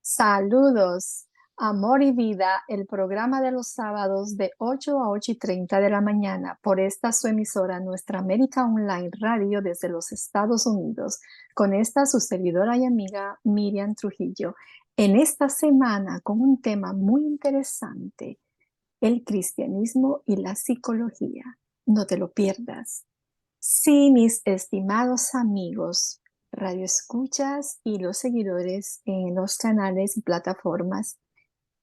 Saludos, Amor y Vida, el programa de los sábados de 8 a 8:30 de la mañana por esta su emisora, Nuestra América Online Radio desde los Estados Unidos, con esta su servidora y amiga Miriam Trujillo. En esta semana con un tema muy interesante, el cristianismo y la psicología. No te lo pierdas. Sí, mis estimados amigos, radioescuchas y los seguidores en los canales y plataformas,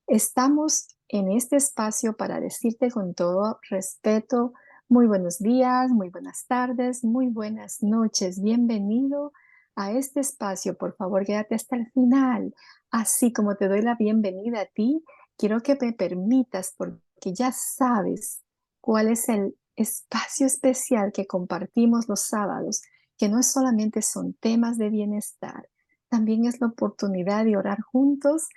estamos en este espacio para decirte con todo respeto, muy buenos días, muy buenas tardes, muy buenas noches. Bienvenido a este espacio. Por favor, quédate hasta el final. Así como te doy la bienvenida a ti, quiero que me permitas, porque ya sabes cuál es el espacio especial que compartimos los sábados, que no solamente son temas de bienestar, también es la oportunidad de orar juntos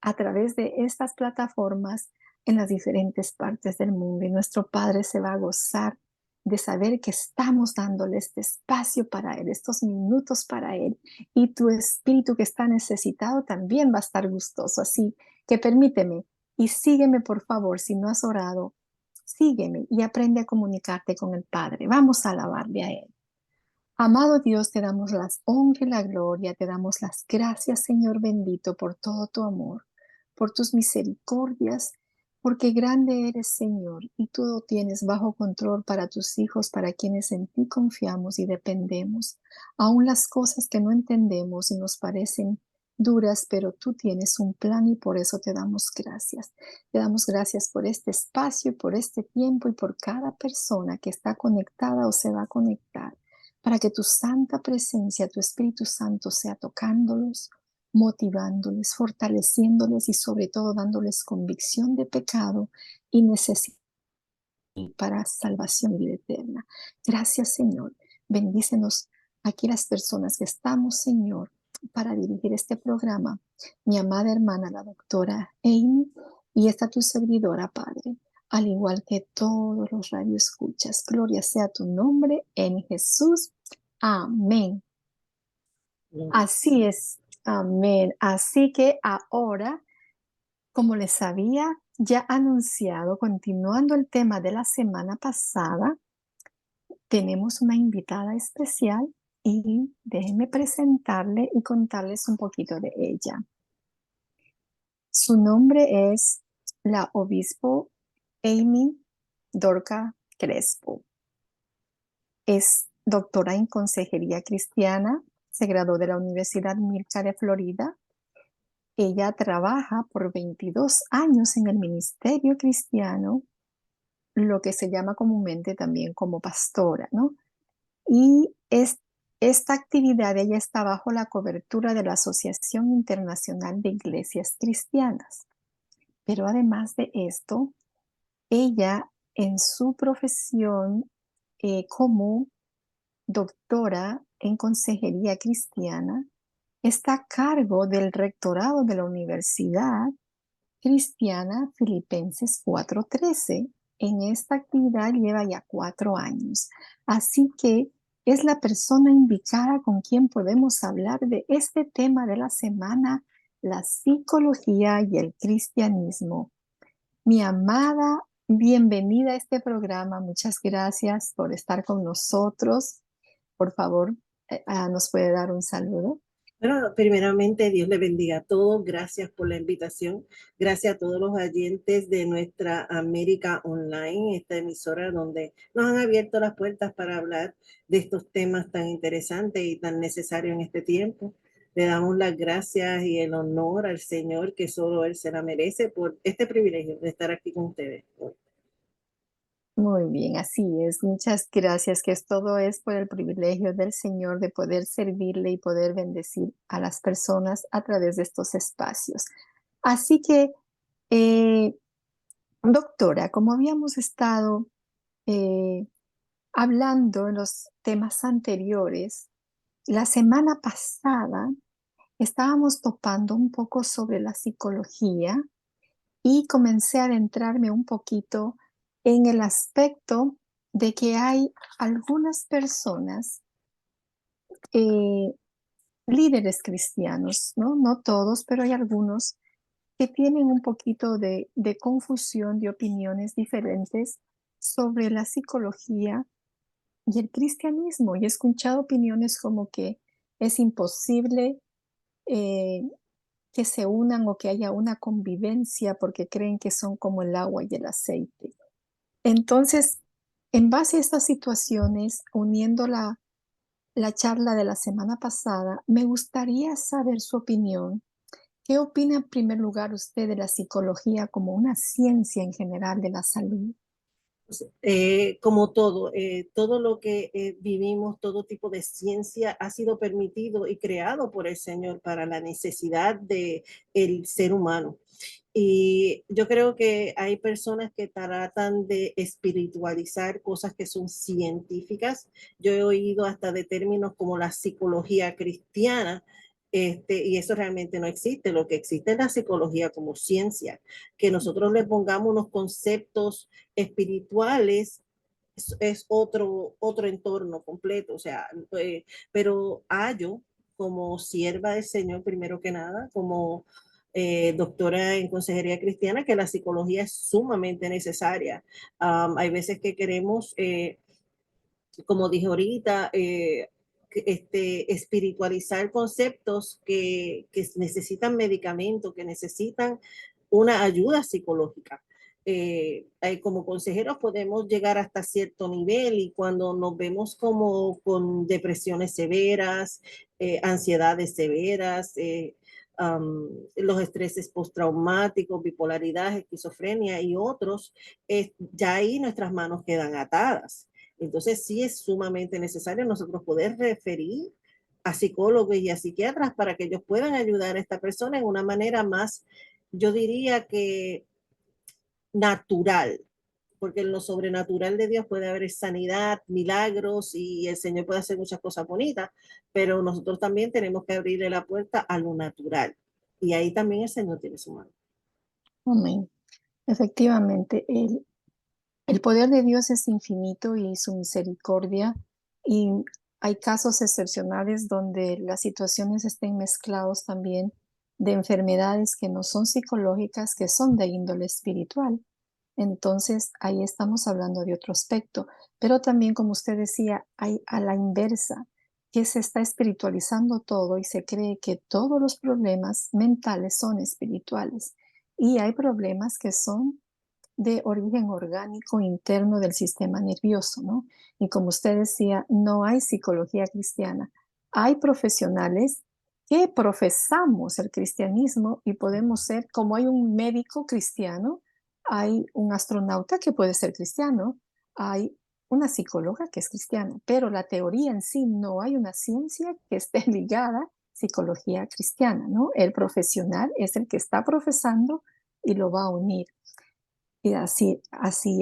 a través de estas plataformas en las diferentes partes del mundo. Y nuestro Padre se va a gozar de saber que estamos dándole este espacio para Él, estos minutos para Él. Y tu espíritu que está necesitado también va a estar gustoso. Así que permíteme y sígueme, por favor, si no has orado, sígueme y aprende a comunicarte con el Padre. Vamos a alabarle a Él. Amado Dios, te damos las honra y la gloria, te damos las gracias, Señor bendito, por todo tu amor, por tus misericordias, porque grande eres, Señor, y tú lo tienes bajo control para tus hijos, para quienes en ti confiamos y dependemos. Aún las cosas que no entendemos y nos parecen duras, pero tú tienes un plan y por eso te damos gracias. Te damos gracias por este espacio, y por este tiempo y por cada persona que está conectada o se va a conectar, para que tu santa presencia, tu Espíritu Santo sea tocándolos, motivándoles, fortaleciéndoles y sobre todo dándoles convicción de pecado y necesidad para salvación y vida eterna. Gracias, Señor. Bendícenos aquí las personas que estamos, Señor, para dirigir este programa. Mi amada hermana, la doctora Amy, y esta tu servidora, Padre, al igual que todos los radioescuchas. Gloria sea tu nombre en Jesús. Amén. Así es. Amén. Así que ahora, como les había ya anunciado, continuando el tema de la semana pasada, tenemos una invitada especial y déjenme presentarle y contarles un poquito de ella. Su nombre es la obispo Amy Dorca Crespo. Es doctora en consejería cristiana, se graduó de la Universidad Milca de Florida. Ella trabaja por 22 años en el ministerio cristiano, lo que se llama comúnmente también como pastora, ¿no? Y esta actividad ella está bajo la cobertura de la Asociación Internacional de Iglesias Cristianas. Pero además de esto, ella en su profesión como doctora en consejería cristiana está a cargo del rectorado de la Universidad Cristiana Filipenses 4:13. En esta actividad lleva ya 4 años. Así que es la persona indicada con quien podemos hablar de este tema de la semana, la psicología y el cristianismo. Mi amada, bienvenida a este programa. Muchas gracias por estar con nosotros. Por favor, ¿nos puede dar un saludo? Bueno, primeramente, Dios le bendiga a todos. Gracias por la invitación. Gracias a todos los oyentes de Nuestra América Online, esta emisora donde nos han abierto las puertas para hablar de estos temas tan interesantes y tan necesarios en este tiempo. Le damos las gracias y el honor al Señor, que solo Él se la merece, por este privilegio de estar aquí con ustedes. Muy bien, así es. Muchas gracias, que todo es por el privilegio del Señor de poder servirle y poder bendecir a las personas a través de estos espacios. Así que, eh, doctora, como habíamos estado eh, hablando en los temas anteriores, la semana pasada estábamos topando un poco sobre la psicología y comencé a adentrarme un poquito en el aspecto de que hay algunas personas eh, líderes cristianos, ¿no? No todos, pero hay algunos que tienen un poquito de confusión de opiniones diferentes sobre la psicología y el cristianismo. Y he escuchado opiniones como que es imposible eh, que se unan o que haya una convivencia porque creen que son como el agua y el aceite. Entonces, en base a estas situaciones, uniendo la charla de la semana pasada, me gustaría saber su opinión. ¿Qué opina en primer lugar usted de la psicología como una ciencia en general de la salud? Como todo, todo lo que vivimos, todo tipo de ciencia ha sido permitido y creado por el Señor para la necesidad del ser humano. Y yo creo que hay personas que tratan de espiritualizar cosas que son científicas. Yo he oído hasta de términos como la psicología cristiana, y eso realmente no existe. Lo que existe es la psicología como ciencia, que nosotros le pongamos unos conceptos espirituales es otro entorno completo, o sea, pero hallo como sierva del Señor, primero que nada, como doctora en consejería cristiana, que la psicología es sumamente necesaria. Hay veces que queremos, como dije ahorita, espiritualizar conceptos que necesitan medicamentos, que necesitan una ayuda psicológica. Como consejeros podemos llegar hasta cierto nivel y cuando nos vemos como con depresiones severas, ansiedades severas, los estreses postraumáticos, bipolaridad, esquizofrenia y otros, ya ahí nuestras manos quedan atadas. Entonces sí es sumamente necesario nosotros poder referir a psicólogos y a psiquiatras para que ellos puedan ayudar a esta persona en una manera más, yo diría que natural, porque en lo sobrenatural de Dios puede haber sanidad, milagros y el Señor puede hacer muchas cosas bonitas, pero nosotros también tenemos que abrirle la puerta a lo natural y ahí también el Señor tiene su mano. Amén. Efectivamente, el poder de Dios es infinito y su misericordia, y hay casos excepcionales donde las situaciones estén mezclados también de enfermedades que no son psicológicas, que son de índole espiritual. Entonces, ahí estamos hablando de otro aspecto, pero también, como usted decía, hay a la inversa, que se está espiritualizando todo y se cree que todos los problemas mentales son espirituales, y hay problemas que son de origen orgánico interno del sistema nervioso, ¿no? Y como usted decía, no hay psicología cristiana. Hay profesionales que profesamos el cristianismo y podemos ser, como hay un médico cristiano, hay un astronauta que puede ser cristiano, hay una psicóloga que es cristiana, pero la teoría en sí no hay una ciencia que esté ligada a psicología cristiana, ¿no? El profesional es el que está profesando y lo va a unir. Y así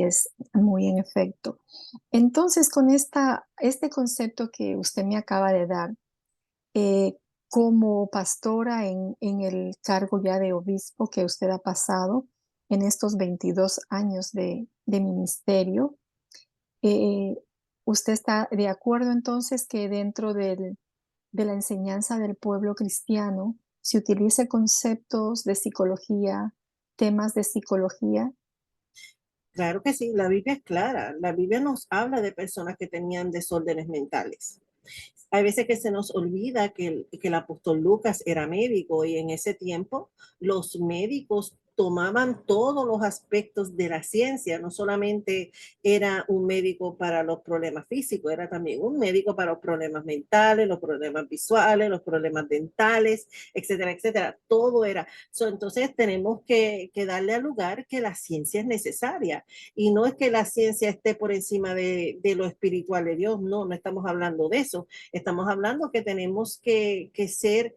es, muy en efecto. Entonces, con este concepto que usted me acaba de dar, como pastora en el cargo ya de obispo que usted ha pasado en estos 22 años de ministerio, eh, ¿usted está de acuerdo entonces que dentro de la enseñanza del pueblo cristiano se utilice conceptos de psicología, temas de psicología? Claro que sí, la Biblia es clara. La Biblia nos habla de personas que tenían desórdenes mentales. Hay veces que se nos olvida que el apóstol Lucas era médico y en ese tiempo los médicos tomaban todos los aspectos de la ciencia, no solamente era un médico para los problemas físicos, era también un médico para los problemas mentales, los problemas visuales, los problemas dentales, etcétera, etcétera. Todo era. Entonces tenemos que darle al lugar que la ciencia es necesaria y no es que la ciencia esté por encima de lo espiritual de Dios, no, no estamos hablando de eso. Estamos hablando que tenemos que ser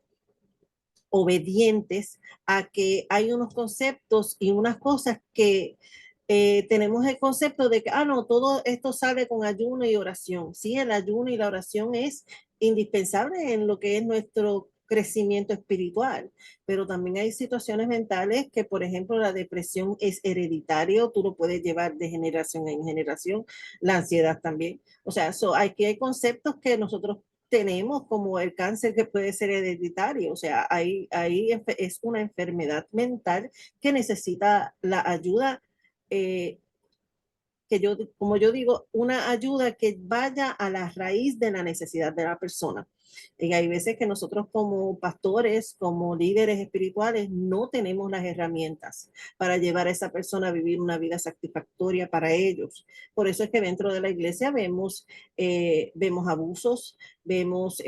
obedientes a que hay unos conceptos y unas cosas que tenemos el concepto de que, no, todo esto sale con ayuno y oración. Sí, el ayuno y la oración es indispensable en lo que es nuestro crecimiento espiritual, pero también hay situaciones mentales que, por ejemplo, la depresión es hereditario, tú lo puedes llevar de generación en generación, la ansiedad también. O sea, aquí hay conceptos que nosotros tenemos como el cáncer que puede ser hereditario, o sea, ahí es una enfermedad mental que necesita la ayuda, eh, como yo digo, una ayuda que vaya a la raíz de la necesidad de la persona. Y hay veces que nosotros como pastores, como líderes espirituales, no tenemos las herramientas para llevar a esa persona a vivir una vida satisfactoria para ellos. Por eso es que dentro de la iglesia vemos abusos, vemos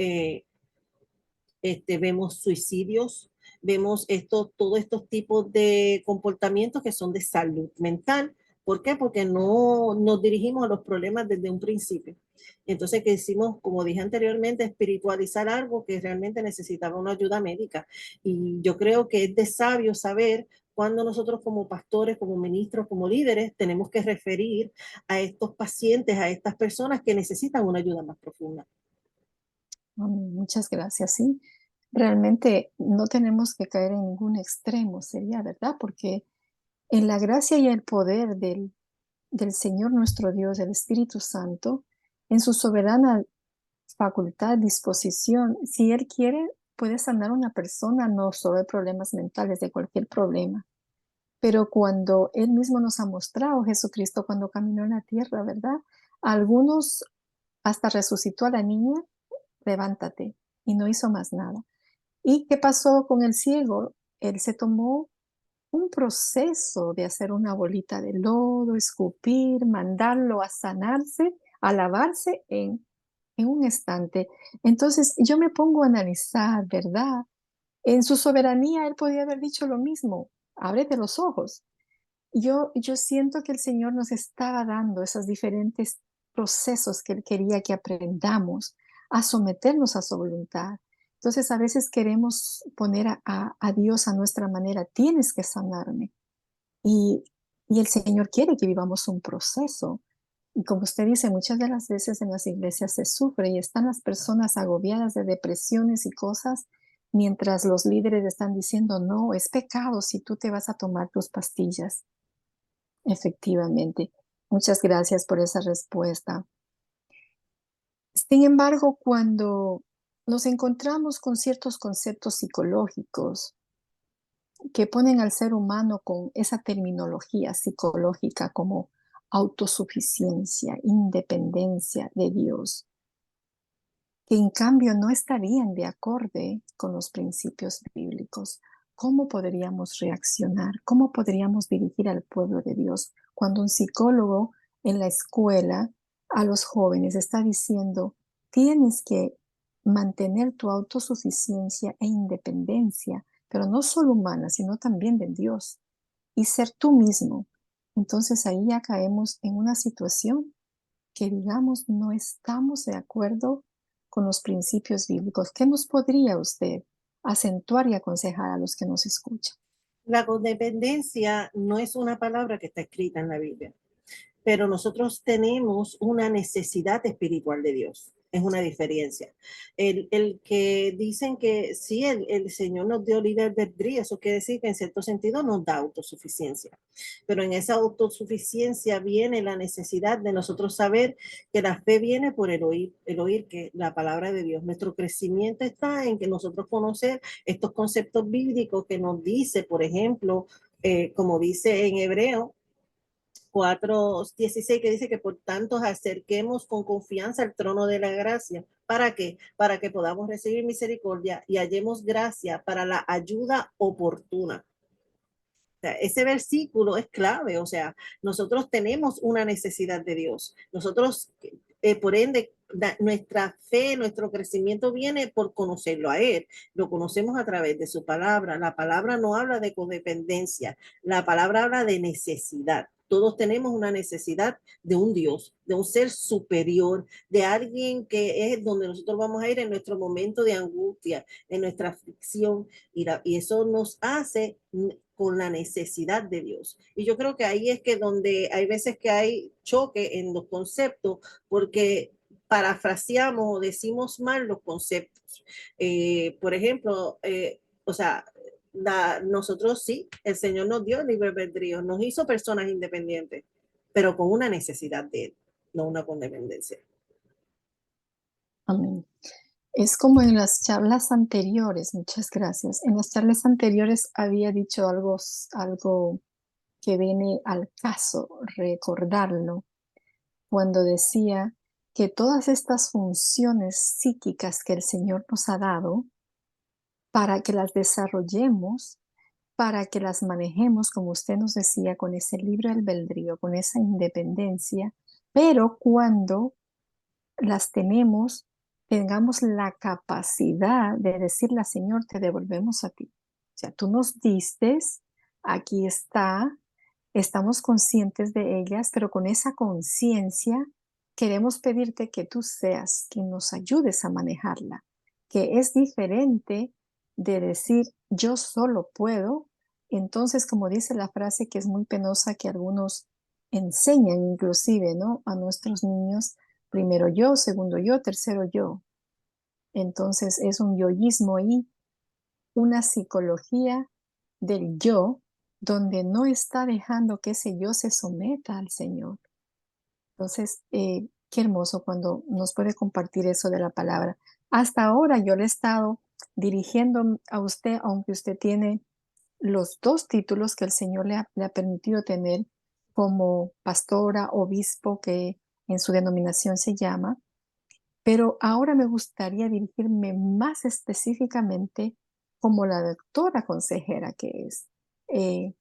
vemos suicidios, vemos todos estos tipos de comportamientos que son de salud mental. ¿Por qué? Porque no nos dirigimos a los problemas desde un principio. Entonces, que hicimos, como dije anteriormente, espiritualizar algo que realmente necesitaba una ayuda médica. Y yo creo que es de sabio saber cuando nosotros como pastores, como ministros, como líderes, tenemos que referir a estos pacientes, a estas personas que necesitan una ayuda más profunda. Muchas gracias. Sí, realmente no tenemos que caer en ningún extremo, sería verdad, porque en la gracia y el poder del Señor nuestro Dios, del Espíritu Santo, en su soberana facultad, disposición, si Él quiere, puede sanar a una persona no solo de problemas mentales, de cualquier problema. Pero cuando Él mismo nos ha mostrado, Jesucristo cuando caminó en la tierra, ¿verdad? Algunos hasta resucitó a la niña, levántate, y no hizo más nada. ¿Y qué pasó con el ciego? Él se tomó un proceso de hacer una bolita de lodo, escupir, mandarlo a sanarse, a lavarse en un instante. Entonces yo me pongo a analizar, ¿verdad? En su soberanía él podía haber dicho lo mismo, ábrete los ojos. Yo siento que el Señor nos estaba dando esos diferentes procesos que Él quería que aprendamos a someternos a su voluntad. Entonces, a veces queremos poner a Dios a nuestra manera. Tienes que sanarme. Y, y el Señor quiere que vivamos un proceso. Y como usted dice, muchas de las veces en las iglesias se sufre y están las personas agobiadas de depresiones y cosas, mientras los líderes están diciendo, no, es pecado si tú te vas a tomar tus pastillas. Efectivamente. Muchas gracias por esa respuesta. Sin embargo, cuando nos encontramos con ciertos conceptos psicológicos que ponen al ser humano con esa terminología psicológica como autosuficiencia, independencia de Dios, que en cambio no estarían de acorde con los principios bíblicos, ¿cómo podríamos reaccionar? ¿Cómo podríamos dirigir al pueblo de Dios cuando un psicólogo en la escuela a los jóvenes está diciendo, tienes que mantener tu autosuficiencia e independencia, pero no solo humana, sino también de Dios, y ser tú mismo? Entonces ahí ya caemos en una situación que, digamos, no estamos de acuerdo con los principios bíblicos. ¿Qué nos podría usted acentuar y aconsejar a los que nos escuchan? La codependencia no es una palabra que está escrita en la Biblia, pero nosotros tenemos una necesidad espiritual de Dios. Es una diferencia. El que dicen que sí, el Señor nos dio libre albedrío, eso quiere decir que en cierto sentido nos da autosuficiencia. Pero en esa autosuficiencia viene la necesidad de nosotros saber que la fe viene por el oír que la palabra de Dios. Nuestro crecimiento está en que nosotros conocer estos conceptos bíblicos que nos dice, por ejemplo, como dice en Hebreo 4:16, que dice que por tanto acerquemos con confianza al trono de la gracia. ¿Para qué? Para que podamos recibir misericordia y hallemos gracia para la ayuda oportuna. O sea, ese versículo es clave, o sea, nosotros tenemos una necesidad de Dios. Nosotros, por ende, nuestra fe, nuestro crecimiento viene por conocerlo a Él. Lo conocemos a través de su palabra. La palabra no habla de codependencia, la palabra habla de necesidad. Todos tenemos una necesidad de un Dios, de un ser superior, de alguien que es donde nosotros vamos a ir en nuestro momento de angustia, en nuestra aflicción, y eso nos hace con la necesidad de Dios. Y yo creo que ahí es que donde hay veces que hay choque en los conceptos, porque parafraseamos o decimos mal los conceptos. Por ejemplo, o sea, nosotros sí, el Señor nos dio libre albedrío, nos hizo personas independientes, pero con una necesidad de Él, no una codependencia. Amén. Es como en las charlas anteriores, muchas gracias. En las charlas anteriores había dicho algo, algo que viene al caso recordarlo, cuando decía que todas estas funciones psíquicas que el Señor nos ha dado, para que las desarrollemos, para que las manejemos, como usted nos decía, con ese libre albedrío, con esa independencia, pero cuando las tenemos, tengamos la capacidad de decirle: Señor, te devolvemos a ti. O sea, tú nos diste, aquí está, estamos conscientes de ellas, pero con esa conciencia queremos pedirte que tú seas quien nos ayudes a manejarla, que es diferente de decir yo solo puedo. Entonces, como dice la frase que es muy penosa que algunos enseñan inclusive, ¿no? A nuestros niños, primero yo, segundo yo, tercero yo. Entonces es un yoísmo y una psicología del yo, donde no está dejando que ese yo se someta al Señor. Entonces, qué hermoso cuando nos puede compartir eso de la palabra. Hasta ahora yo le he estado dirigiendo a usted, aunque usted tiene los dos títulos que el Señor le ha permitido tener como pastora, obispo, que en su denominación se llama, pero ahora me gustaría dirigirme más específicamente como la doctora consejera que es, eh,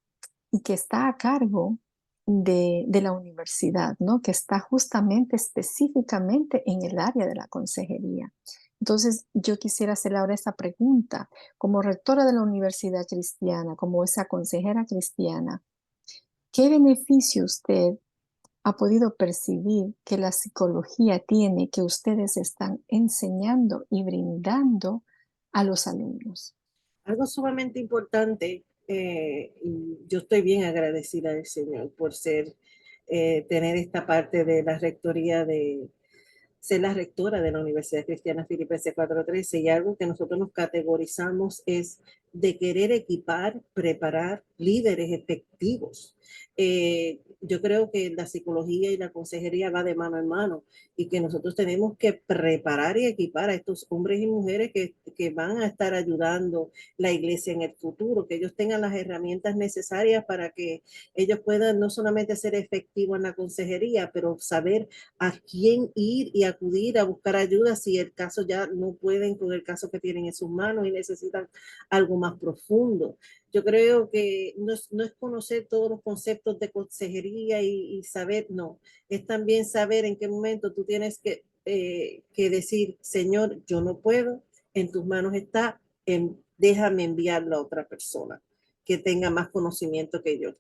y que está a cargo de la universidad, ¿no? Que está justamente específicamente en el área de la consejería. Entonces, yo quisiera hacerle ahora esa pregunta, como rectora de la Universidad Cristiana, como esa consejera cristiana, ¿qué beneficio usted ha podido percibir que la psicología tiene, que ustedes están enseñando y brindando a los alumnos? Algo sumamente importante, y yo estoy bien agradecida del Señor por tener esta parte de la rectoría de ser la rectora de la Universidad Cristiana Filipenses 413, y algo que nosotros nos categorizamos es de querer equipar, preparar líderes efectivos. Yo creo que la psicología y la consejería va de mano en mano, y que nosotros tenemos que preparar y equipar a estos hombres y mujeres que van a estar ayudando la iglesia en el futuro, que ellos tengan las herramientas necesarias para que ellos puedan no solamente ser efectivos en la consejería, pero saber a quién ir y acudir a buscar ayuda si el caso ya no pueden con el caso que tienen en sus manos y necesitan algo más profundo. Yo creo que no es conocer todos los conceptos de consejería y saber, no, es también saber en qué momento tú tienes que decir, Señor, yo no puedo, en tus manos está, déjame enviarlo a otra persona que tenga más conocimiento que yo.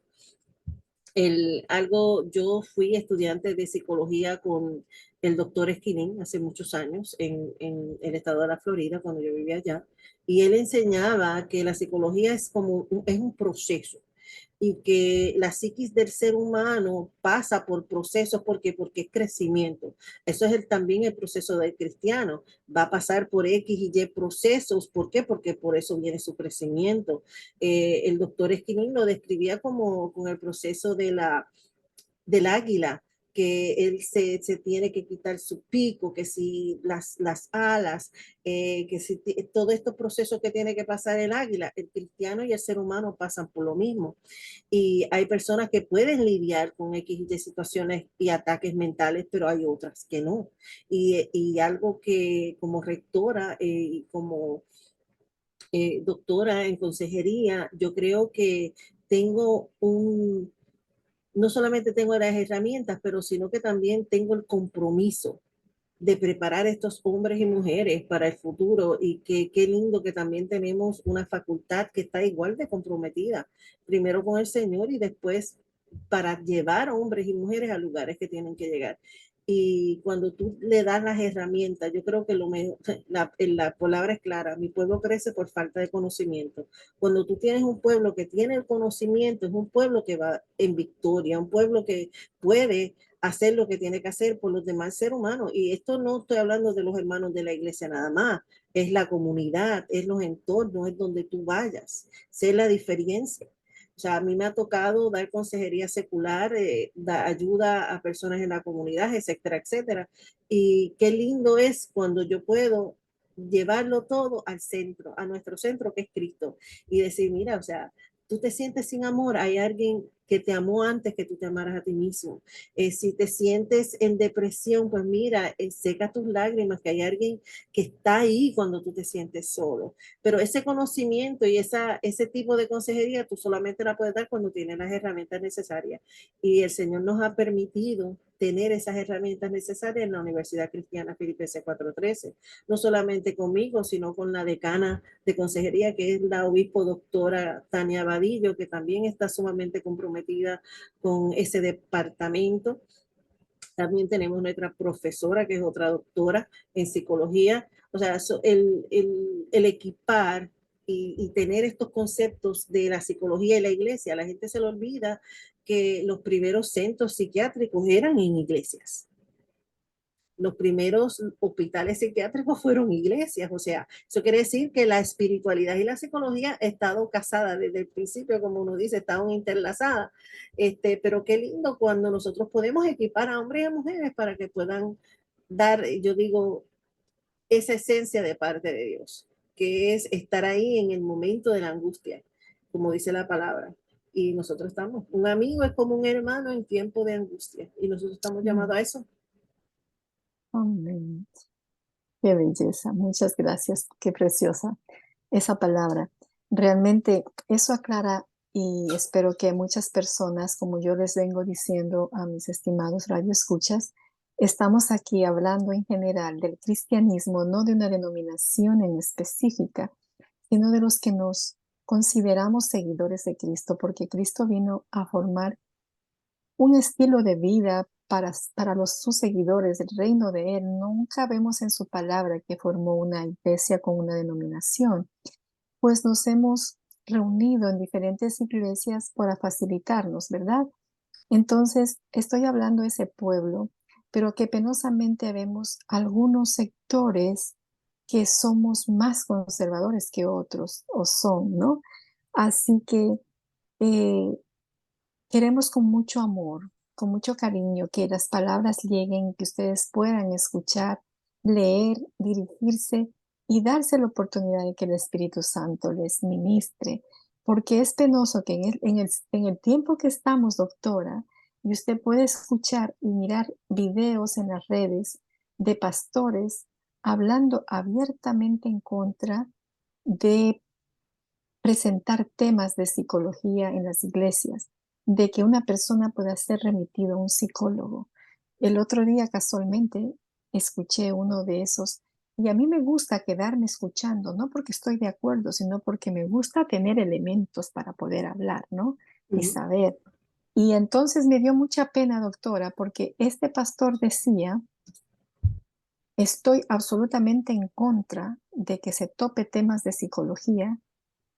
Yo fui estudiante de psicología con el doctor Esquilín hace muchos años en el estado de la Florida, cuando yo vivía allá, y él enseñaba que la psicología es un proceso, y que la psiquis del ser humano pasa por procesos porque es crecimiento. Eso es también el proceso del cristiano. Va a pasar por X y Y procesos. ¿Por qué? Porque por eso viene su crecimiento. El doctor Esquilín lo describía como con el proceso del águila, que él se tiene que quitar su pico, que si las alas, que si todo estos procesos que tiene que pasar el águila, el cristiano y el ser humano pasan por lo mismo. Y hay personas que pueden lidiar con X de situaciones y ataques mentales, pero hay otras que no. Y algo que como rectora y como doctora en consejería, yo creo que tengo no solamente tengo las herramientas, pero sino que también tengo el compromiso de preparar a estos hombres y mujeres para el futuro, y que qué lindo que también tenemos una facultad que está igual de comprometida, primero con el Señor y después para llevar a hombres y mujeres a lugares que tienen que llegar. Y cuando tú le das las herramientas, yo creo que la palabra es clara, mi pueblo crece por falta de conocimiento. Cuando tú tienes un pueblo que tiene el conocimiento, es un pueblo que va en victoria, un pueblo que puede hacer lo que tiene que hacer por los demás seres humanos. Y esto no estoy hablando de los hermanos de la iglesia nada más, es la comunidad, es los entornos, es donde tú vayas, sé la diferencia. O sea, a mí me ha tocado dar consejería secular, ayuda a personas en la comunidad, etcétera, etcétera. Y qué lindo es cuando yo puedo llevarlo todo al centro, a nuestro centro que es Cristo, y decir, mira, o sea, tú te sientes sin amor, hay alguien que te amó antes que tú te amaras a ti mismo. Si te sientes en depresión, pues mira, seca tus lágrimas, que hay alguien que está ahí cuando tú te sientes solo. Pero ese conocimiento y ese tipo de consejería tú solamente la puedes dar cuando tienes las herramientas necesarias. Y el Señor nos ha permitido tener esas herramientas necesarias en la Universidad Cristiana Filipenses 4:13, no solamente conmigo, sino con la decana de consejería, que es la obispo doctora Tania Vadillo, que también está sumamente comprometida con ese departamento. También tenemos nuestra profesora, que es otra doctora en psicología. O sea, el equipar y tener estos conceptos de la psicología y la iglesia, a la gente se le olvida que los primeros centros psiquiátricos eran en iglesias. Los primeros hospitales psiquiátricos fueron iglesias, o sea, eso quiere decir que la espiritualidad y la psicología han estado casadas desde el principio, como uno dice, estaban interlazadas, pero qué lindo cuando nosotros podemos equipar a hombres y a mujeres para que puedan dar, yo digo, esa esencia de parte de Dios, que es estar ahí en el momento de la angustia, como dice la palabra. Y nosotros estamos, un amigo es como un hermano en tiempo de angustia, y nosotros estamos Mm, llamados a eso. amén. Qué belleza. Muchas gracias. Qué preciosa esa palabra. Realmente eso aclara y espero que muchas personas, como yo les vengo diciendo a mis estimados radioescuchas, estamos aquí hablando en general del cristianismo, no de una denominación en específica, sino de los que nos consideramos seguidores de Cristo, porque Cristo vino a formar un estilo de vida para sus seguidores del reino de Él. Nunca vemos en su palabra que formó una iglesia con una denominación, pues nos hemos reunido en diferentes iglesias para facilitarnos, ¿verdad? Entonces, estoy hablando de ese pueblo, pero que penosamente vemos algunos sectores que somos más conservadores que otros, o son, ¿no? Así que eh, queremos con mucho amor, con mucho cariño, que las palabras lleguen, que ustedes puedan escuchar, leer, dirigirse y darse la oportunidad de que el Espíritu Santo les ministre, porque es penoso que en el tiempo que estamos, doctora, y usted puede escuchar y mirar videos en las redes de pastores hablando abiertamente en contra de presentar temas de psicología en las iglesias, de que una persona pueda ser remitida a un psicólogo. El otro día casualmente escuché uno de esos y a mí me gusta quedarme escuchando, no porque estoy de acuerdo, sino porque me gusta tener elementos para poder hablar, ¿no? Uh Y -huh. saber. Y entonces me dio mucha pena, doctora, porque este pastor decía, estoy absolutamente en contra de que se tope temas de psicología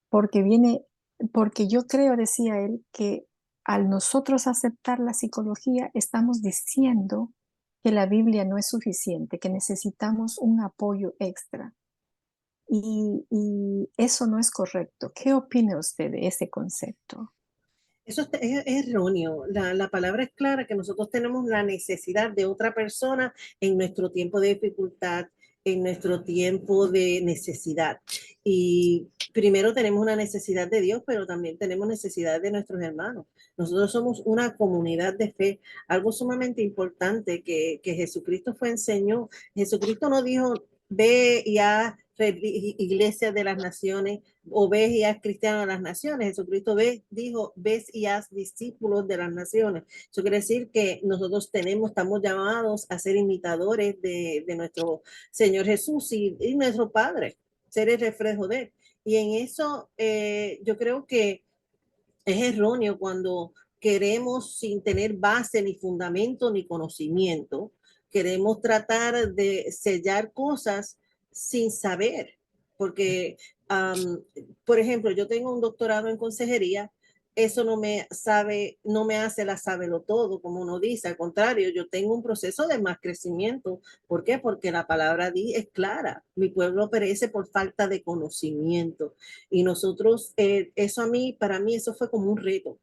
porque porque yo creo, decía él, que al nosotros aceptar la psicología, estamos diciendo que la Biblia no es suficiente, que necesitamos un apoyo extra. Y eso no es correcto. ¿Qué opina usted de ese concepto? Eso es erróneo. La palabra es clara que nosotros tenemos la necesidad de otra persona en nuestro tiempo de dificultad, en nuestro tiempo de necesidad. Y primero tenemos una necesidad de Dios, pero también tenemos necesidad de nuestros hermanos. Nosotros somos una comunidad de fe, algo sumamente importante que Jesucristo fue enseñó. Jesucristo no dijo, ve y haz iglesias de las naciones, o ves y haz cristiano de las naciones. Jesucristo dijo, ves y haz discípulos de las naciones. Eso quiere decir que nosotros estamos llamados a ser imitadores de nuestro Señor Jesús y nuestro Padre, ser el reflejo de Él. Y en eso yo creo que es erróneo cuando queremos, sin tener base, ni fundamento, ni conocimiento, queremos tratar de sellar cosas sin saber. Porque, por ejemplo, yo tengo un doctorado en consejería, eso no me hace la sábelo todo, como uno dice. Al contrario, yo tengo un proceso de más crecimiento. ¿Por qué? Porque la palabra es clara. Mi pueblo perece por falta de conocimiento. Y nosotros, eso para mí, eso fue como un reto.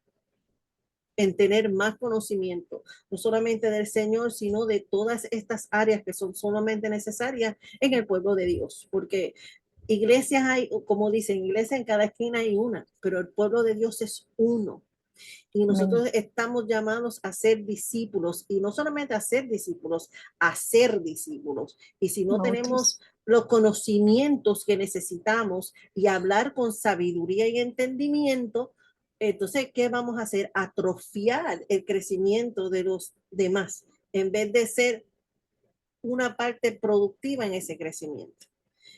en tener más conocimiento, no solamente del Señor, sino de todas estas áreas que son sumamente necesarias en el pueblo de Dios, porque iglesias hay, como dicen, iglesias en cada esquina hay una, pero el pueblo de Dios es uno. Y nosotros estamos llamados a ser discípulos, y no solamente a ser discípulos, a ser discípulos. Y si no tenemos los conocimientos que necesitamos y hablar con sabiduría y entendimiento, entonces, ¿qué vamos a hacer? Atrofiar el crecimiento de los demás, en vez de ser una parte productiva en ese crecimiento.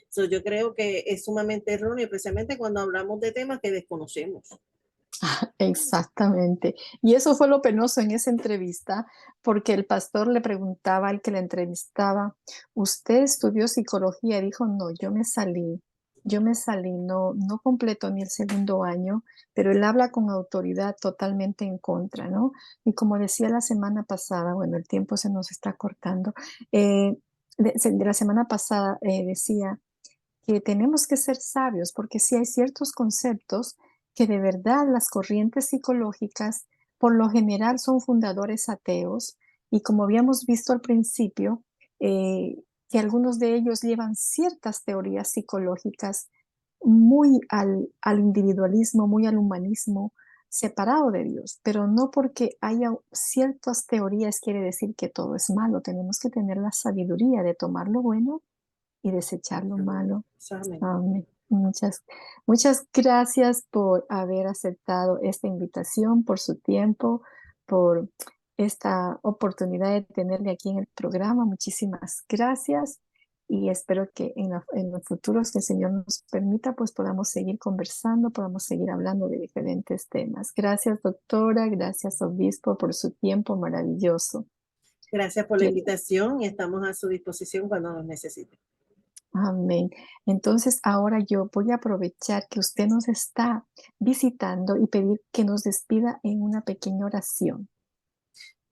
So, yo creo que es sumamente erróneo, especialmente cuando hablamos de temas que desconocemos. Exactamente. Y eso fue lo penoso en esa entrevista, porque el pastor le preguntaba al que la entrevistaba, ¿usted estudió psicología? Y dijo, no, yo me salí, no, no completó ni el segundo año, pero él habla con autoridad totalmente en contra, ¿no? Y como decía la semana pasada, bueno, el tiempo se nos está cortando, de la semana pasada decía que tenemos que ser sabios, porque si hay ciertos conceptos que de verdad las corrientes psicológicas por lo general son fundadores ateos y como habíamos visto al principio, que algunos de ellos llevan ciertas teorías psicológicas muy al individualismo, muy al humanismo, separado de Dios, pero no porque haya ciertas teorías quiere decir que todo es malo, tenemos que tener la sabiduría de tomar lo bueno y desechar lo malo. Amén. Muchas gracias por haber aceptado esta invitación, por su tiempo, por esta oportunidad de tenerle aquí en el programa. Muchísimas gracias y espero que en los futuros que el Señor nos permita, pues podamos seguir conversando, podamos seguir hablando de diferentes temas. Gracias, doctora, gracias, obispo, por su tiempo maravilloso. Gracias por la invitación y estamos a su disposición cuando nos necesite. Amén. Entonces, ahora yo voy a aprovechar que usted nos está visitando y pedir que nos despida en una pequeña oración.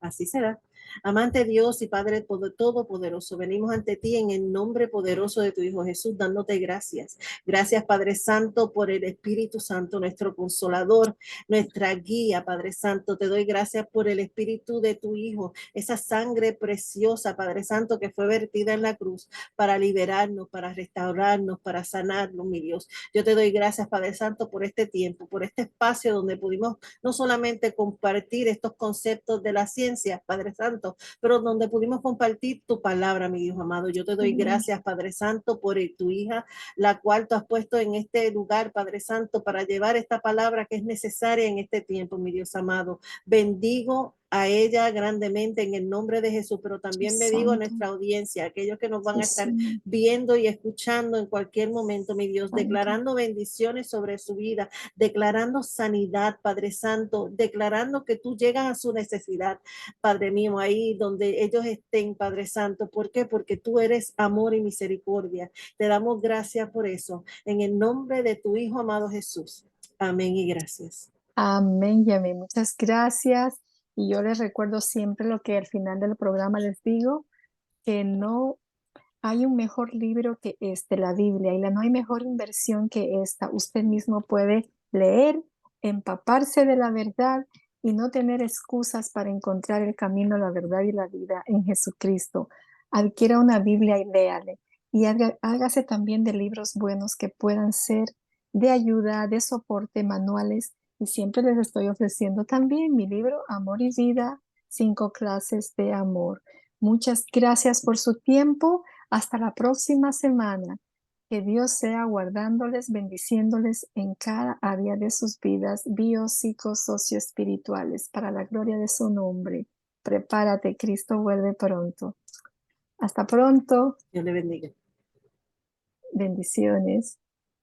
Así será. Amante Dios y Padre Todopoderoso, venimos ante ti en el nombre poderoso de tu Hijo Jesús, dándote gracias. Gracias, Padre Santo, por el Espíritu Santo, nuestro consolador, nuestra guía, Padre Santo. Te doy gracias por el Espíritu de tu Hijo, esa sangre preciosa, Padre Santo, que fue vertida en la cruz para liberarnos, para restaurarnos, para sanarnos, mi Dios. Yo te doy gracias, Padre Santo, por este tiempo, por este espacio donde pudimos no solamente compartir estos conceptos de la ciencia, Padre Santo, pero donde pudimos compartir tu palabra, mi Dios amado. Yo te doy gracias, Padre Santo, por tu hija, la cual tú has puesto en este lugar, Padre Santo, para llevar esta palabra que es necesaria en este tiempo, mi Dios amado. Bendigo a ella grandemente en el nombre de Jesús, pero también le digo a nuestra audiencia, aquellos que nos van a estar viendo y escuchando en cualquier momento, mi Dios, declarando bendiciones sobre su vida, declarando sanidad, Padre Santo, declarando que tú llegas a su necesidad, Padre mío, ahí donde ellos estén, Padre Santo. ¿Por qué? Porque tú eres amor y misericordia. Te damos gracias por eso. En el nombre de tu Hijo amado Jesús. Amén y gracias. Amén y amén. Muchas gracias. Y yo les recuerdo siempre lo que al final del programa les digo, que no hay un mejor libro que este, la Biblia, y no hay mejor inversión que esta. Usted mismo puede leer, empaparse de la verdad y no tener excusas para encontrar el camino, la verdad y la vida en Jesucristo. Adquiera una Biblia y léale. Y hágase también de libros buenos que puedan ser de ayuda, de soporte, manuales. Y siempre les estoy ofreciendo también mi libro Amor y Vida, 5 clases de amor. Muchas gracias por su tiempo. Hasta la próxima semana. Que Dios sea guardándoles, bendiciéndoles en cada área de sus vidas bio, psico, socioespirituales, para la gloria de su nombre. Prepárate, Cristo vuelve pronto. Hasta pronto. Dios le bendiga. Bendiciones.